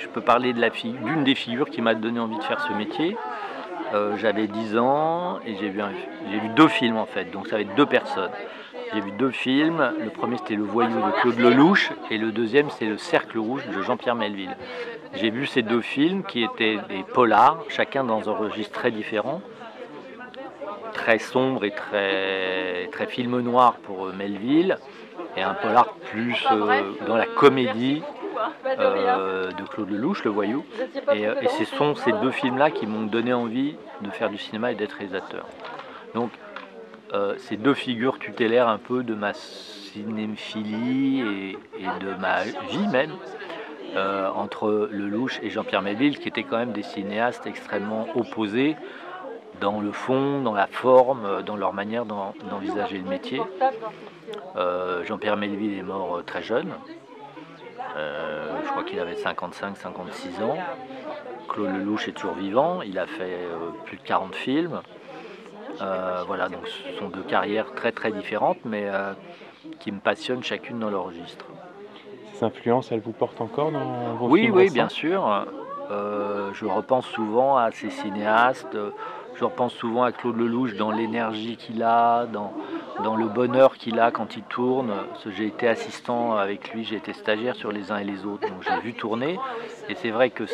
Je peux parler de d'une des figures qui m'a donné envie de faire ce métier. J'avais 10 ans et j'ai vu 2 films en fait, donc ça va être 2 personnes. J'ai vu 2 films, le premier c'était Le Voyou de Claude Lelouch et le deuxième c'est Le Cercle Rouge de Jean-Pierre Melville. J'ai vu ces 2 films qui étaient des polars, chacun dans un registre très différent, très sombre et très film noir pour Melville, et un polar plus dans la comédie de Claude Lelouch, Le Voyou. Et ce sont ces 2 films-là qui m'ont donné envie de faire du cinéma et d'être réalisateur. Donc ces 2 figures tutélaires un peu de ma cinéphilie et de ma vie même, entre Lelouch et Jean-Pierre Melville, qui étaient quand même des cinéastes extrêmement opposés dans le fond, dans la forme, dans leur manière d'envisager le métier. Jean-Pierre Melville est mort très jeune. Je crois qu'il avait 55-56 ans. Claude Lelouch est toujours vivant, il a fait plus de 40 films. Voilà, donc ce sont 2 carrières très différentes, mais qui me passionnent chacune dans leur registre. Ces influences, elles vous portent encore dans vos films Oui, récents? bien sûr. Je repense souvent à ces cinéastes. Je repense souvent à Claude Lelouch dans l'énergie qu'il a, dans le bonheur qu'il a quand il tourne. J'ai été assistant avec lui, j'ai été stagiaire sur Les Uns et les Autres, donc j'ai vu tourner. Et c'est vrai que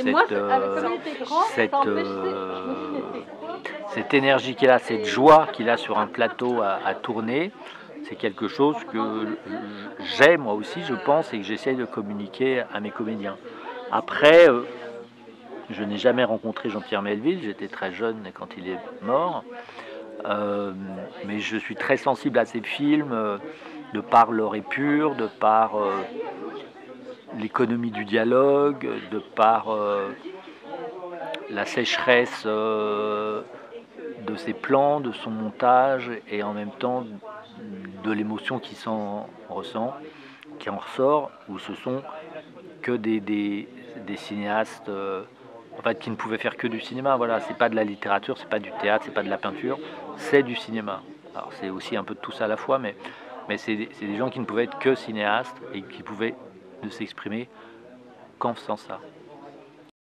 cette énergie qu'il a, cette joie qu'il a sur un plateau à tourner, c'est quelque chose que j'ai moi aussi, je pense, et que j'essaye de communiquer à mes comédiens. Après, je n'ai jamais rencontré Jean-Pierre Melville, j'étais très jeune quand il est mort, mais je suis très sensible à ces films, de par leur épure, de par l'économie du dialogue, de par la sécheresse de ses plans, de son montage, et en même temps de l'émotion qui s'en ressent, qui en ressort, où ce sont que des cinéastes en fait, qui ne pouvaient faire que du cinéma. Voilà, c'est pas de la littérature, c'est pas du théâtre, c'est pas de la peinture, c'est du cinéma. Alors c'est aussi un peu de tout ça à la fois, mais c'est des gens qui ne pouvaient être que cinéastes et qui pouvaient ne s'exprimer qu'en faisant ça.